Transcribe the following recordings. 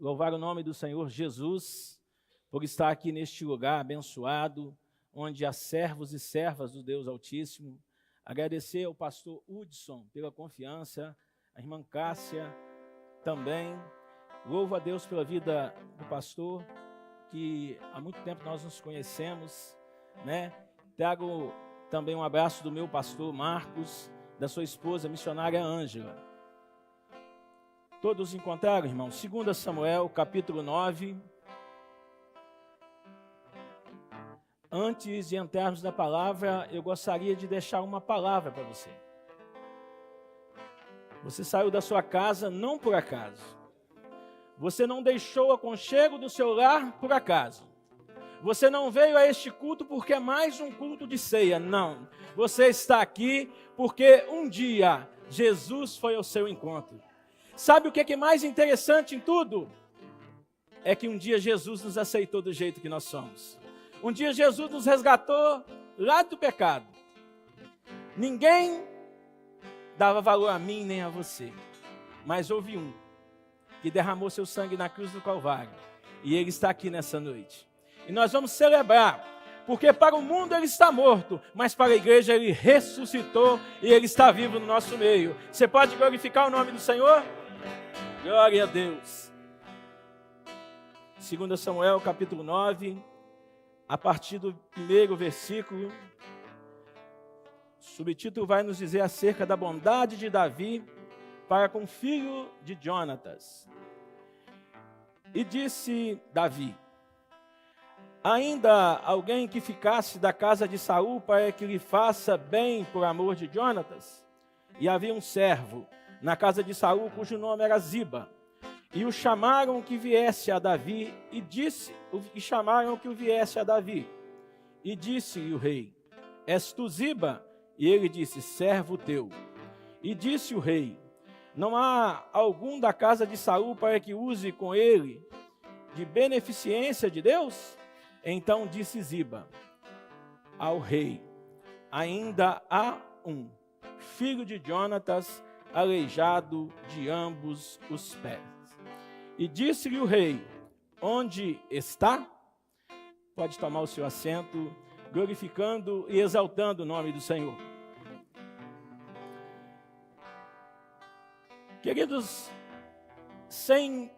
louvar o nome do Senhor Jesus por estar aqui neste lugar abençoado, onde há servos e servas do Deus Altíssimo. Agradecer ao pastor Hudson pela confiança, a irmã Cássia também. Louvo a Deus pela vida do pastor, que há muito tempo nós nos conhecemos, né? Trago também um abraço do meu pastor Marcos, da sua esposa missionária Ângela. Todos encontraram, irmão? 2 Samuel, capítulo 9. Antes de entrarmos na palavra, eu gostaria de deixar uma palavra para você. Você saiu da sua casa não por acaso. Você não deixou o aconchego do seu lar por acaso. Você não veio a este culto porque é mais um culto de ceia, não. Você está aqui porque um dia Jesus foi ao seu encontro. Sabe o que é mais interessante em tudo? É que um dia Jesus nos aceitou do jeito que nós somos. Um dia Jesus nos resgatou lá do pecado. Ninguém dava valor a mim nem a você, mas houve um que derramou seu sangue na cruz do Calvário, e ele está aqui nessa noite. E nós vamos celebrar, porque para o mundo ele está morto, mas para a igreja ele ressuscitou e ele está vivo no nosso meio. Você pode glorificar o nome do Senhor? Glória a Deus. 2 Samuel, capítulo 9, a partir do primeiro versículo, o subtítulo vai nos dizer acerca da bondade de Davi para com o filho de Jonatas. E disse Davi: ainda alguém que ficasse da casa de Saul para que lhe faça bem por amor de Jonatas? E havia um servo na casa de Saul cujo nome era Ziba. E o chamaram que viesse a Davi e chamaram que o viesse a Davi. E disse-lhe o rei: és tu Ziba? E ele disse: servo teu. E disse o rei: não há algum da casa de Saul para que use com ele de beneficência de Deus? Então disse Ziba ao rei: ainda há um, filho de Jonatas, aleijado de ambos os pés. E disse-lhe o rei: onde está? Pode tomar o seu assento, glorificando e exaltando o nome do Senhor. Queridos, sem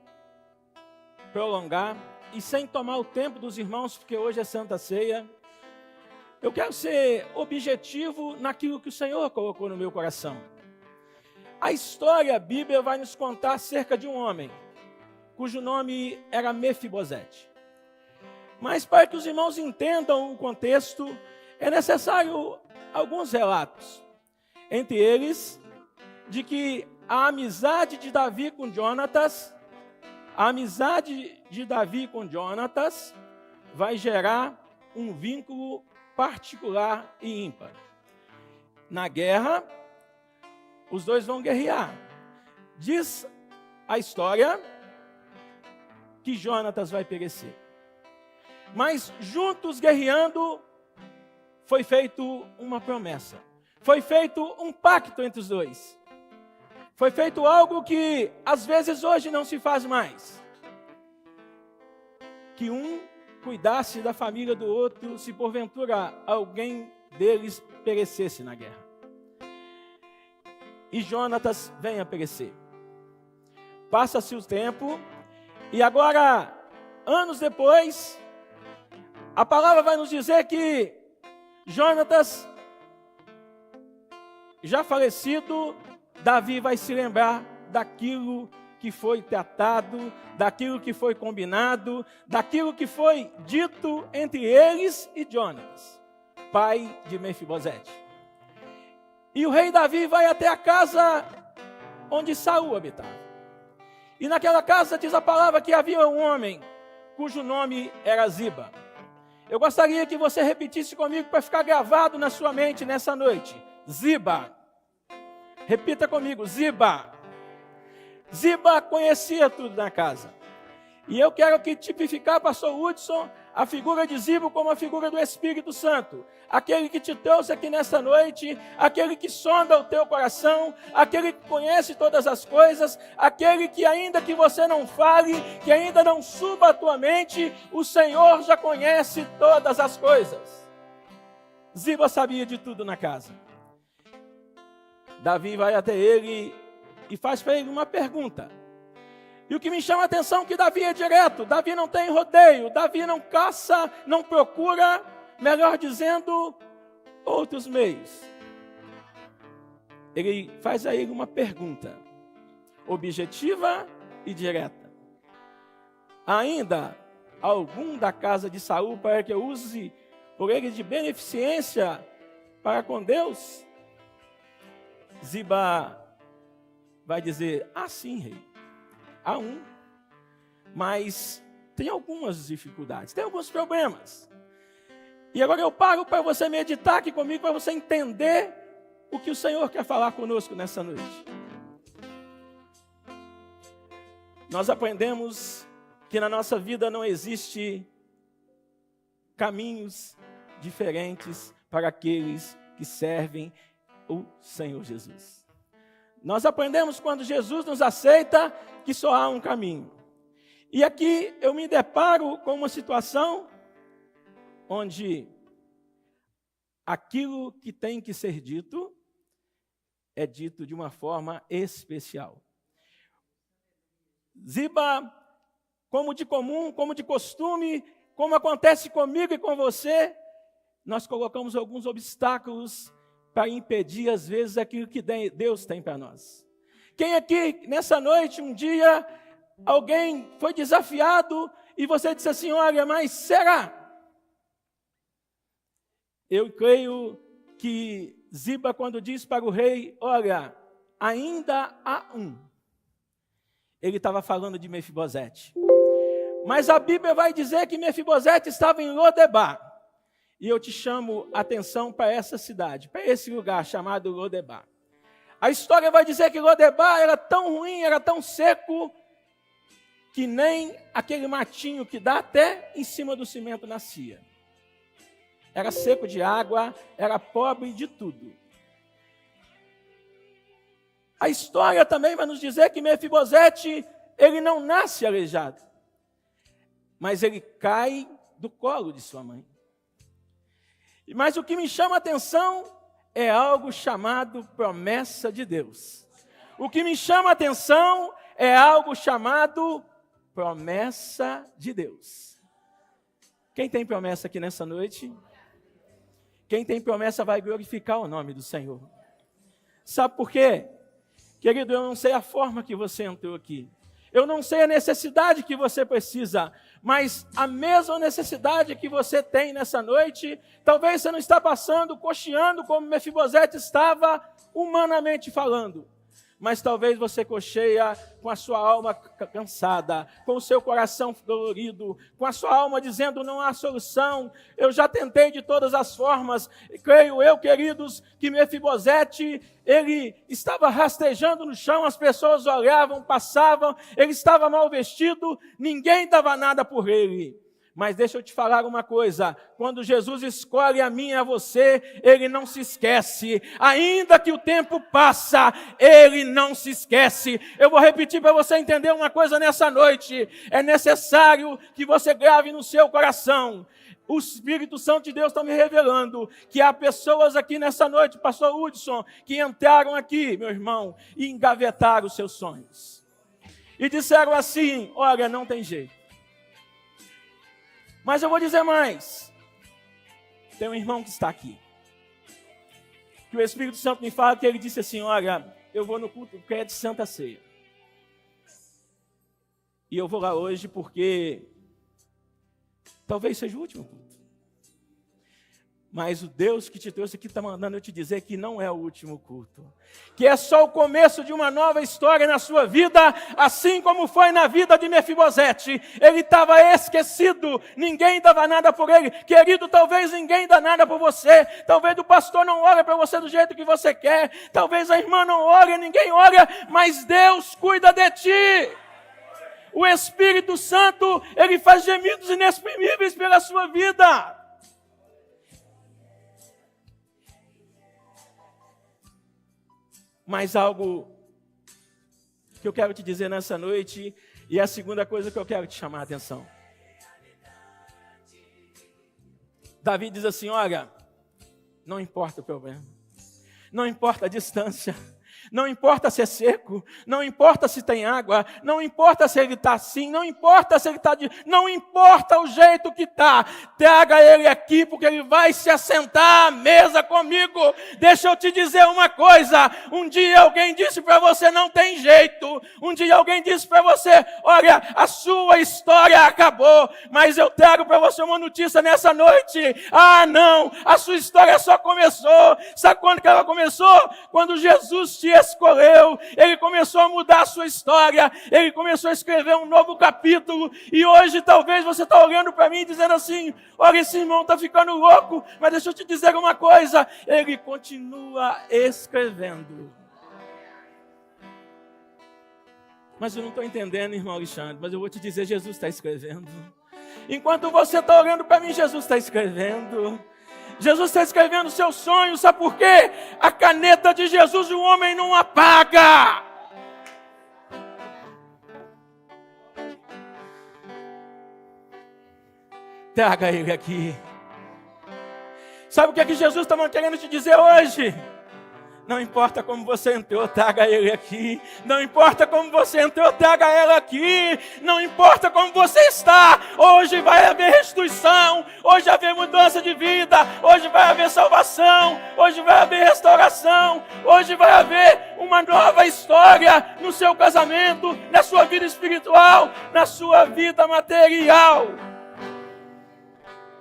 prolongar e sem tomar o tempo dos irmãos, porque hoje é Santa Ceia, eu quero ser objetivo naquilo que o Senhor colocou no meu coração. A história, a Bíblia vai nos contar acerca de um homem, cujo nome era Mefibosete. Mas para que os irmãos entendam o contexto, é necessário alguns relatos. Entre eles, de que a amizade de Davi com Jonatas, vai gerar um vínculo particular e ímpar. Na guerra, os dois vão guerrear. Diz a história que Jonatas vai perecer. Mas juntos guerreando, foi feito uma promessa. Foi feito um pacto entre os dois. Foi feito algo que às vezes hoje não se faz mais. Que um cuidasse da família do outro se porventura alguém deles perecesse na guerra. E Jonatas vem a perecer. Passa-se o tempo e agora, anos depois, a palavra vai nos dizer que Jonatas, já falecido, Davi vai se lembrar daquilo que foi tratado, daquilo que foi combinado, daquilo que foi dito entre eles e Jonatas, pai de Mefibosete. E o rei Davi vai até a casa onde Saul habitava. E naquela casa diz a palavra que havia um homem cujo nome era Ziba. Eu gostaria que você repetisse comigo para ficar gravado na sua mente nessa noite. Ziba. Repita comigo, Ziba. Ziba conhecia tudo na casa. E eu quero aqui tipificar, pastor Hudson, a figura de Ziba como a figura do Espírito Santo. Aquele que te trouxe aqui nesta noite, aquele que sonda o teu coração, aquele que conhece todas as coisas, aquele que ainda que você não fale, que ainda não suba a tua mente, o Senhor já conhece todas as coisas. Ziba sabia de tudo na casa. Davi vai até ele e faz para ele uma pergunta. E o que me chama a atenção é que Davi é direto, Davi não tem rodeio, Davi não caça, não procura, melhor dizendo, outros meios. Ele faz a ele uma pergunta, objetiva e direta. Ainda algum da casa de Saul para que eu use por ele de beneficência para com Deus? Ziba vai dizer, sim, rei. Há um, mas tem algumas dificuldades, tem alguns problemas. E agora eu paro para você meditar aqui comigo, para você entender o que o Senhor quer falar conosco nessa noite. Nós aprendemos que na nossa vida não existe caminhos diferentes para aqueles que servem o Senhor Jesus. Nós aprendemos quando Jesus nos aceita que só há um caminho. E aqui eu me deparo com uma situação onde aquilo que tem que ser dito é dito de uma forma especial. Ziba, como de comum, como de costume, como acontece comigo e com você, nós colocamos alguns obstáculos para impedir, às vezes, aquilo que Deus tem para nós. Quem aqui, nessa noite, um dia, alguém foi desafiado e você disse assim, olha, mas será? Eu creio que Ziba, quando diz para o rei, olha, ainda há um. Ele estava falando de Mefibosete. Mas a Bíblia vai dizer que Mefibosete estava em Lodebar. E eu te chamo a atenção para essa cidade, para esse lugar chamado Lodebar. A história vai dizer que Lodebar era tão ruim, era tão seco, que nem aquele matinho que dá até em cima do cimento nascia. Era seco de água, era pobre de tudo. A história também vai nos dizer que Mefibosete, ele não nasce aleijado, mas ele cai do colo de sua mãe. Mas o que me chama a atenção é algo chamado promessa de Deus. O que me chama a atenção é algo chamado promessa de Deus. Quem tem promessa aqui nessa noite? Quem tem promessa vai glorificar o nome do Senhor. Sabe por quê? Querido, eu não sei a forma que você entrou aqui. Eu não sei a necessidade que você precisa, mas a mesma necessidade que você tem nessa noite, talvez você não está passando, cocheando como Mefibosete estava, humanamente falando. Mas talvez você cocheia com a sua alma cansada, com o seu coração dolorido, com a sua alma dizendo não há solução, eu já tentei de todas as formas. Creio eu, queridos, que Mefibosete, ele estava rastejando no chão, as pessoas olhavam, passavam, ele estava mal vestido, ninguém dava nada por ele. Mas deixa eu te falar uma coisa, quando Jesus escolhe a mim e a você, Ele não se esquece. Ainda que o tempo passa, Ele não se esquece. Eu vou repetir para você entender uma coisa nessa noite. É necessário que você grave no seu coração. O Espírito Santo de Deus está me revelando que há pessoas aqui nessa noite, pastor Hudson, que entraram aqui, meu irmão, e engavetaram os seus sonhos. E disseram assim, olha, não tem jeito. Mas eu vou dizer mais. Tem um irmão que está aqui. Que o Espírito Santo me fala que ele disse assim, olha, eu vou no culto porque é de Santa Ceia. E eu vou lá hoje porque talvez seja o último culto. Mas o Deus que te trouxe aqui está mandando eu te dizer que não é o último culto. Que é só o começo de uma nova história na sua vida, assim como foi na vida de Mefibosete. Ele estava esquecido, ninguém dava nada por ele. Querido, talvez ninguém dá nada por você. Talvez o pastor não olhe para você do jeito que você quer. Talvez a irmã não olhe, ninguém olha, mas Deus cuida de ti. O Espírito Santo, ele faz gemidos inexprimíveis pela sua vida. Mas algo que eu quero te dizer nessa noite, e é a segunda coisa que eu quero te chamar a atenção. Davi diz assim, olha, não importa o problema, não importa a distância, não importa se é seco, não importa se tem água, não importa se ele está assim, não importa se ele está não importa o jeito que está, traga ele aqui porque ele vai se assentar à mesa comigo. Deixa eu te dizer uma coisa, um dia alguém disse para você não tem jeito, um dia alguém disse para você, olha, a sua história acabou, mas eu trago para você uma notícia nessa noite, não, a sua história só começou. Sabe quando que ela começou? Quando Jesus te escolheu, ele começou a mudar a sua história, ele começou a escrever um novo capítulo, e hoje talvez você está olhando para mim dizendo assim, olha, esse irmão está ficando louco, mas deixa eu te dizer uma coisa, ele continua escrevendo. Mas eu não estou entendendo, irmão Alexandre, mas eu vou te dizer, Jesus está escrevendo. Enquanto você está olhando para mim, Jesus está escrevendo. Jesus está escrevendo seus sonhos, sabe por quê? A caneta de Jesus o homem não apaga. Traga ele aqui. Sabe o que é que Jesus estava querendo te dizer hoje? Não importa como você entrou, traga ele aqui. Não importa como você entrou, traga ela aqui. Não importa como você está. Hoje vai haver restituição. Hoje vai haver mudança de vida. Hoje vai haver salvação. Hoje vai haver restauração. Hoje vai haver uma nova história no seu casamento, na sua vida espiritual, na sua vida material.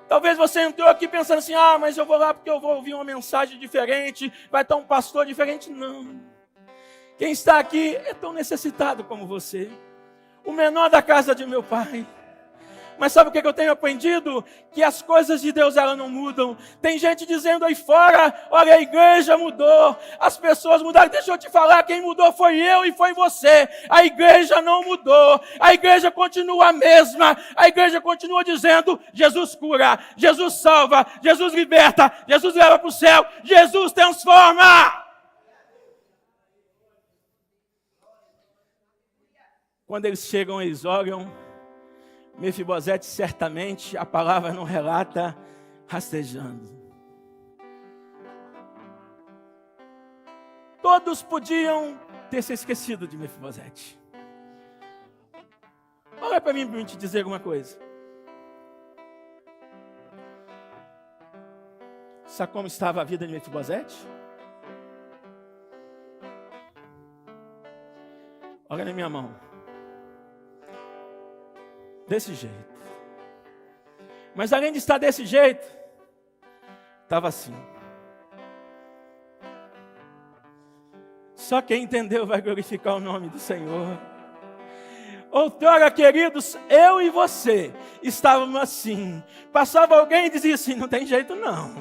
Talvez você entrou aqui pensando assim, mas eu vou lá porque eu vou ouvir uma mensagem diferente, vai estar um pastor diferente. Não. Quem está aqui é tão necessitado como você. O menor da casa de meu pai. Mas sabe o que eu tenho aprendido? Que as coisas de Deus, elas não mudam. Tem gente dizendo aí fora, olha, a igreja mudou, as pessoas mudaram. Deixa eu te falar, quem mudou foi eu e foi você. A igreja não mudou, a igreja continua a mesma. A igreja continua dizendo, Jesus cura, Jesus salva, Jesus liberta, Jesus leva para o céu, Jesus transforma. Quando eles chegam, eles olham. Mefibosete, certamente, a palavra não relata, rastejando. Todos podiam ter se esquecido de Mefibosete. Olha para mim te dizer alguma coisa. Sabe como estava a vida de Mefibosete? Olha na minha mão. Desse jeito. Mas além de estar desse jeito, estava assim. Só quem entendeu vai glorificar o nome do Senhor. Outrora, queridos, eu e você estávamos assim. Passava alguém e dizia assim, não tem jeito não.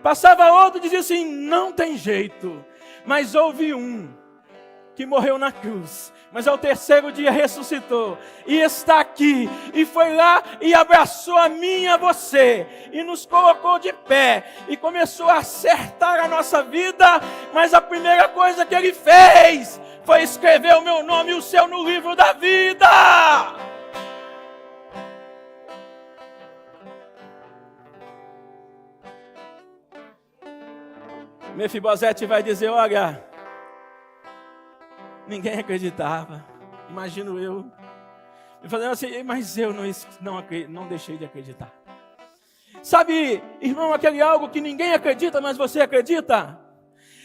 Passava outro e dizia assim, não tem jeito. Mas houve um que morreu na cruz, mas ao terceiro dia ressuscitou, e está aqui, e foi lá e abraçou a mim e a você, e nos colocou de pé, e começou a acertar a nossa vida, mas a primeira coisa que ele fez, foi escrever o meu nome e o seu no livro da vida. Mefibosete vai dizer, olha, ninguém acreditava, imagino eu, me fazendo assim, mas eu não deixei de acreditar. Sabe, irmão, aquele algo que ninguém acredita, mas você acredita?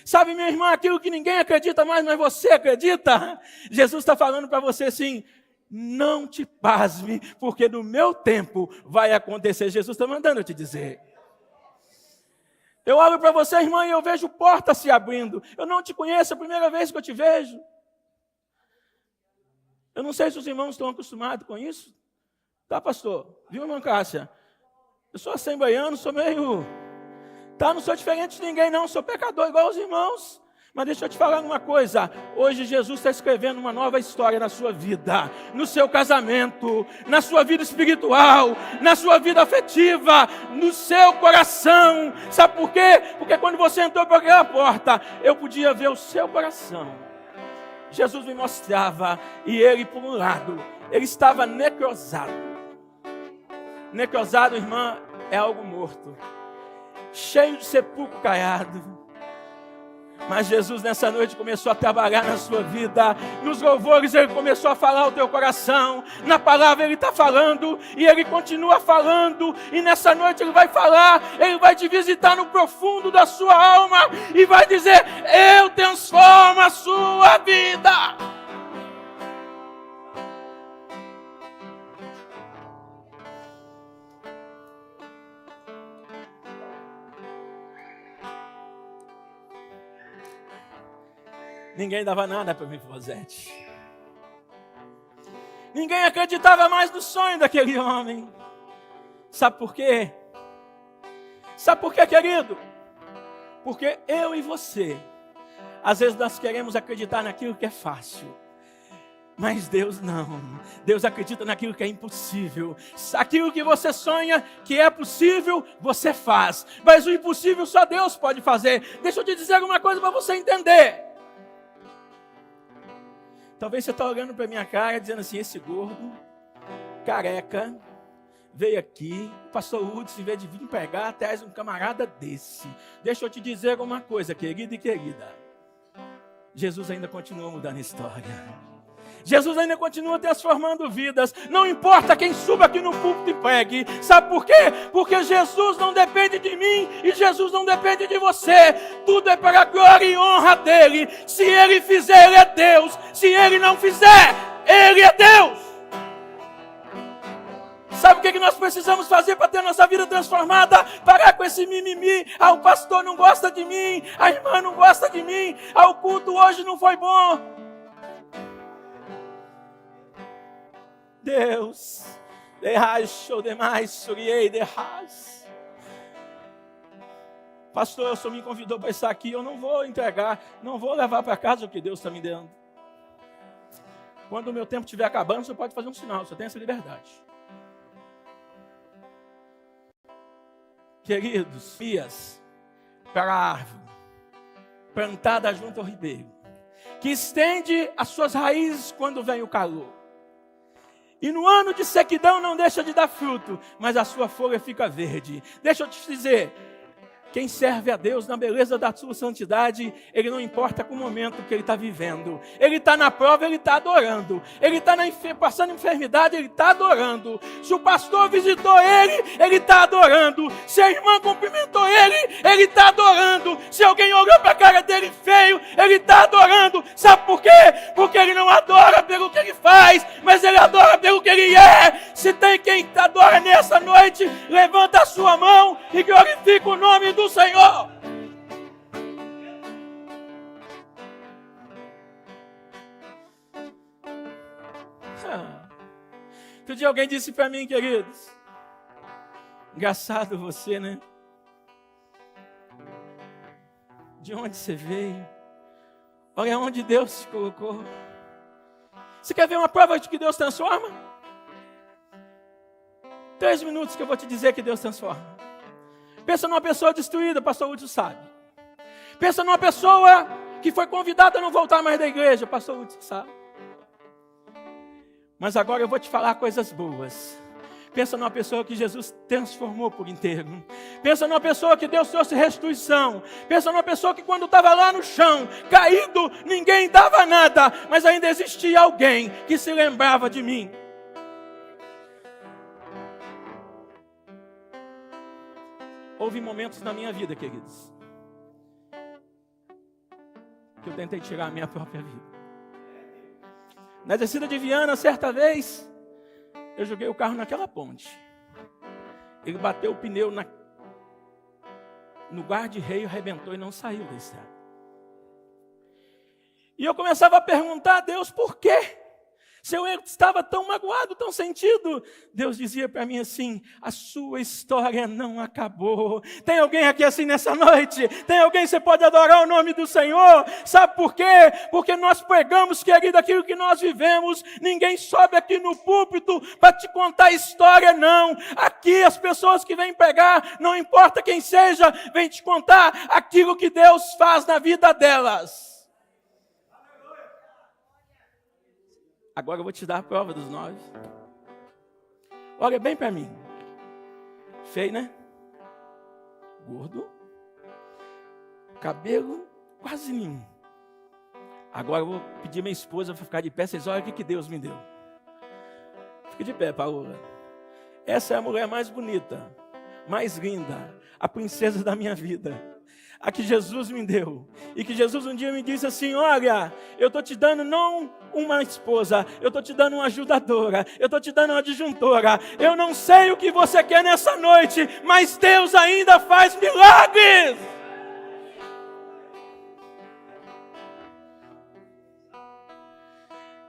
Sabe, meu irmão, aquilo que ninguém acredita mais, mas você acredita? Jesus está falando para você assim, não te pasme, porque no meu tempo vai acontecer. Jesus está mandando eu te dizer. Eu olho para você, irmã, e eu vejo portas se abrindo. Eu não te conheço, é a primeira vez que eu te vejo. Eu não sei se os irmãos estão acostumados com isso. Tá, pastor? Viu, irmã Cássia? Eu sou assembleiano, sou meio... Tá, não sou diferente de ninguém, não. Sou pecador igual os irmãos. Mas deixa eu te falar uma coisa, hoje Jesus está escrevendo uma nova história na sua vida, no seu casamento, na sua vida espiritual, na sua vida afetiva, no seu coração. Sabe por quê? Porque quando você entrou por aquela porta, eu podia ver o seu coração. Jesus me mostrava, e ele, por um lado, ele estava necrosado. Necrosado, irmã, é algo morto, cheio de sepulcro caiado. Mas Jesus nessa noite começou a trabalhar na sua vida. Nos louvores Ele começou a falar ao teu coração. Na palavra Ele está falando. E Ele continua falando. E nessa noite Ele vai falar. Ele vai te visitar no profundo da sua alma. E vai dizer: eu transformo a sua vida. Ninguém dava nada para Mefibosete. Ninguém acreditava mais no sonho daquele homem. Sabe por quê? Sabe por quê, querido? Porque eu e você, às vezes nós queremos acreditar naquilo que é fácil. Mas Deus não. Deus acredita naquilo que é impossível. Aquilo que você sonha que é possível, você faz. Mas o impossível só Deus pode fazer. Deixa eu te dizer alguma coisa para você entender. Talvez você está olhando para a minha cara dizendo assim: esse gordo, careca, veio aqui, pastor Hudson, em vez de vir pegar, traz um camarada desse. Deixa eu te dizer uma coisa, querido e querida. Jesus ainda continua mudando a história. Jesus ainda continua transformando vidas. Não importa quem suba aqui no púlpito e pregue. Sabe por quê? Porque Jesus não depende de mim e Jesus não depende de você. Tudo é para a glória e honra dele. Se ele fizer, ele é Deus. Se ele não fizer, ele é Deus. Sabe o que nós precisamos fazer para ter nossa vida transformada? Parar com esse mimimi. Ah, o pastor não gosta de mim. A irmã não gosta de mim. Ah, o culto hoje não foi bom. Deus, pastor, o senhor me convidou para estar aqui, eu não vou entregar, não vou levar para casa o que Deus está me dando. Quando o meu tempo estiver acabando, você pode fazer um sinal, você tem essa liberdade. Queridos, fias para a árvore, plantada junto ao ribeiro, que estende as suas raízes quando vem o calor. E no ano de sequidão não deixa de dar fruto, mas a sua folha fica verde. Deixa eu te dizer, quem serve a Deus na beleza da sua santidade, ele não importa com o momento que ele está vivendo. Ele está na prova, ele está adorando. Ele está passando enfermidade, ele está adorando. Se o pastor visitou ele está adorando. Se a irmã cumprimentou ele está adorando. Se alguém olhou para a cara dele feio, ele está adorando. Sabe por quê? Porque ele não adora pelo que ele faz, mas ele adora pelo que ele é. Se tem quem adora nessa noite, levanta a sua mão e glorifica o nome do Senhor. Outro dia alguém disse para mim, queridos, engraçado você, né? De onde você veio? Olha onde Deus te colocou. Você quer ver uma prova de que Deus transforma? 3 minutos que eu vou te dizer que Deus transforma. Pensa numa pessoa destruída, pastor Hudson sabe. Pensa numa pessoa que foi convidada a não voltar mais da igreja, pastor Hudson sabe. Mas agora eu vou te falar coisas boas. Pensa numa pessoa que Jesus transformou por inteiro. Pensa numa pessoa que Deus trouxe restituição. Pensa numa pessoa que quando estava lá no chão, caído, ninguém dava nada, mas ainda existia alguém que se lembrava de mim. Houve momentos na minha vida, queridos, que eu tentei tirar a minha própria vida. Na descida de Viana, certa vez, eu joguei o carro naquela ponte. Ele bateu o pneu no guarda-reio, arrebentou e não saiu da estrada. E eu começava a perguntar a Deus por quê? Seu eu estava tão magoado, tão sentido. Deus dizia para mim assim: a sua história não acabou. Tem alguém aqui assim nessa noite? Tem alguém que você pode adorar o nome do Senhor? Sabe por quê? Porque nós pregamos, querido, aquilo que nós vivemos. Ninguém sobe aqui no púlpito para te contar a história, não. Aqui as pessoas que vêm pregar, não importa quem seja, vêm te contar aquilo que Deus faz na vida delas. Agora eu vou te dar a prova dos 9. Olha bem para mim. Feio, né? Gordo. Cabelo quase nenhum. Agora eu vou pedir minha esposa para ficar de pé. Vocês olham o que Deus me deu. Fica de pé, Paola. Essa é a mulher mais bonita, mais linda, a princesa da minha vida. A que Jesus me deu. E que Jesus um dia me disse assim: olha, eu estou te dando não uma esposa, eu estou te dando uma ajudadora, eu estou te dando uma adjuntora. Eu não sei o que você quer nessa noite, mas Deus ainda faz milagres.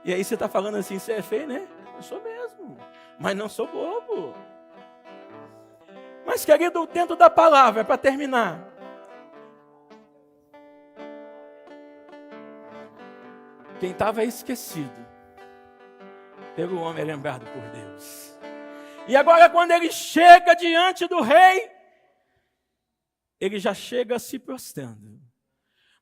E aí você está falando assim: você é feio, né? Eu sou mesmo, mas não sou bobo. Mas querido, dentro da palavra, para terminar, quem estava esquecido, pelo homem é lembrado por Deus. E agora quando ele chega diante do rei, ele já chega se prostrando.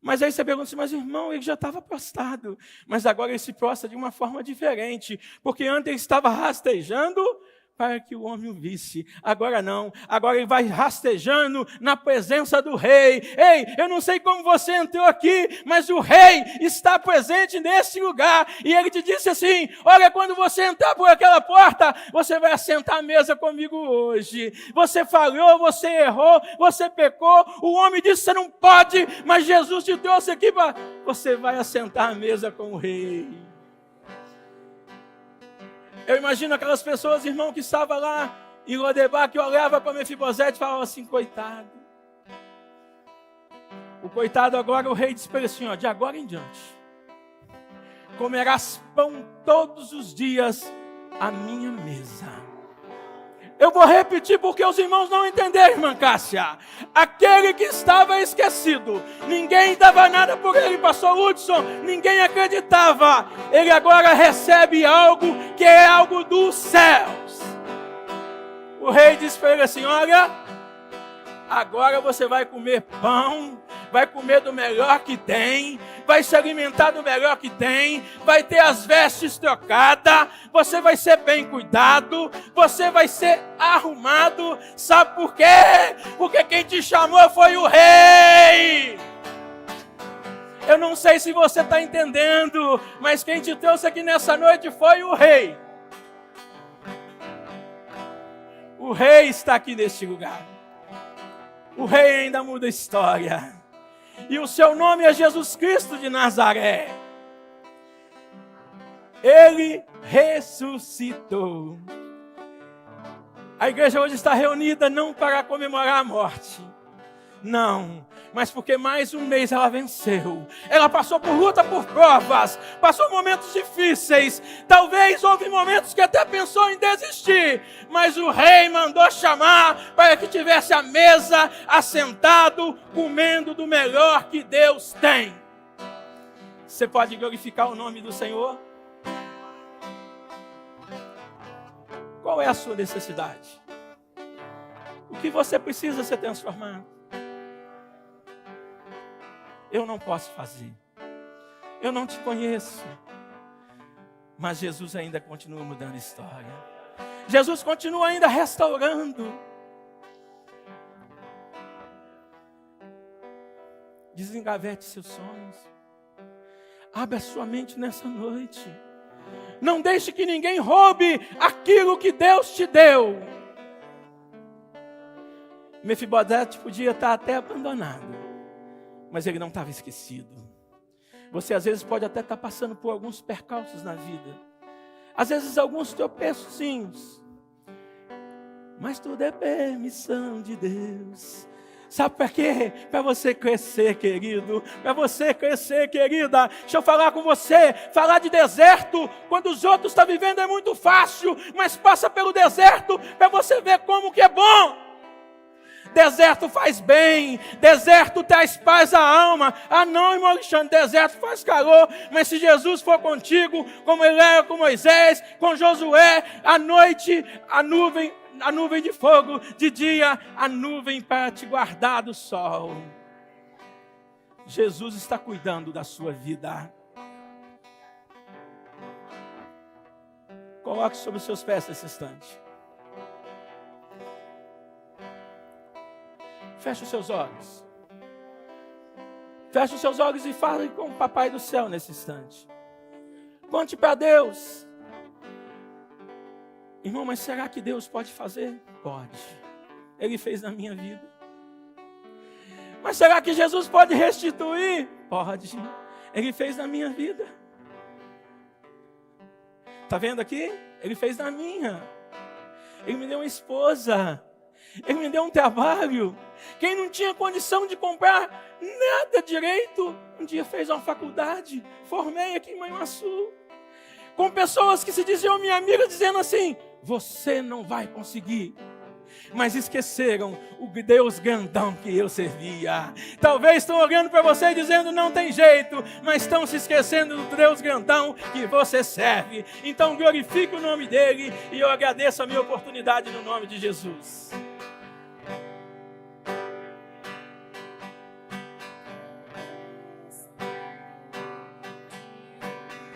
Mas aí você pergunta assim: mas irmão, ele já estava prostrado. Mas agora ele se prostra de uma forma diferente. Porque antes ele estava rastejando para que o homem o visse. Agora não. Agora ele vai rastejando na presença do rei. Ei, eu não sei como você entrou aqui, mas o rei está presente nesse lugar. E ele te disse assim: olha, quando você entrar por aquela porta, você vai assentar à mesa comigo hoje. Você falhou, você errou, você pecou. O homem disse: você não pode, mas Jesus te trouxe aqui para... Você vai assentar à mesa com o rei. Eu imagino aquelas pessoas, irmão, que estavam lá em Lodebar, que olhava para Mefibosete e falava assim: coitado. O coitado agora, o rei disse para ele assim: ó, de agora em diante, comerás pão todos os dias à minha mesa. Eu vou repetir porque os irmãos não entenderam, irmã Cássia. Aquele que estava esquecido, ninguém dava nada por ele, pastor Hudson, ninguém acreditava. Ele agora recebe algo que é algo dos céus. O rei disse para ele assim: olha, agora você vai comer pão, vai comer do melhor que tem, vai se alimentar do melhor que tem, vai ter as vestes trocadas, você vai ser bem cuidado, você vai ser arrumado. Sabe por quê? Porque quem te chamou foi o rei. Eu não sei se você está entendendo, mas quem te trouxe aqui nessa noite foi o rei. O rei está aqui neste lugar. O rei ainda muda a história. E o seu nome é Jesus Cristo de Nazaré. Ele ressuscitou. A igreja hoje está reunida não para comemorar a morte. Não, mas porque mais um mês ela venceu. Ela passou por luta, por provas, passou momentos difíceis. Talvez houve momentos que até pensou em desistir, mas o rei mandou chamar para que tivesse a mesa, assentado, comendo do melhor que Deus tem. Você pode glorificar o nome do Senhor? Qual é a sua necessidade? O que você precisa ser transformado? Eu não posso fazer. Eu não te conheço. Mas Jesus ainda continua mudando a história. Jesus continua ainda restaurando. Desengavete seus sonhos. Abra a sua mente nessa noite. Não deixe que ninguém roube aquilo que Deus te deu. Mefibosete podia estar até abandonado, mas ele não estava esquecido. Você às vezes pode até estar passando por alguns percalços na vida. Às vezes alguns tropeços. Mas tudo é permissão de Deus. Sabe para quê? Para você crescer, querido. Para você crescer, querida. Deixa eu falar com você. Falar de deserto, quando os outros estão vivendo é muito fácil. Mas passa pelo deserto para você ver como que é bom. Deserto faz bem. Deserto traz paz à alma. Ah não, irmão Alexandre, deserto faz calor. Mas se Jesus for contigo, como ele era com Moisés, com Josué, à noite a nuvem de fogo, de dia a nuvem para te guardar do sol. Jesus está cuidando da sua vida. Coloque sobre os seus pés nesse instante. Feche os seus olhos. Feche os seus olhos e fale com o Papai do céu nesse instante. Conte para Deus. Irmão, mas será que Deus pode fazer? Pode. Ele fez na minha vida. Mas será que Jesus pode restituir? Pode. Ele fez na minha vida. Está vendo aqui? Ele fez na minha. Ele me deu uma esposa. Ele me deu um trabalho. Quem não tinha condição de comprar nada direito, um dia fez uma faculdade. Formei aqui em Manhuaçu. Com pessoas que se diziam minha amiga, dizendo assim: você não vai conseguir. Mas esqueceram o Deus grandão que eu servia. Talvez estão olhando para você dizendo não tem jeito, mas estão se esquecendo do Deus grandão que você serve. Então glorifique o nome dele e eu agradeço a minha oportunidade no nome de Jesus.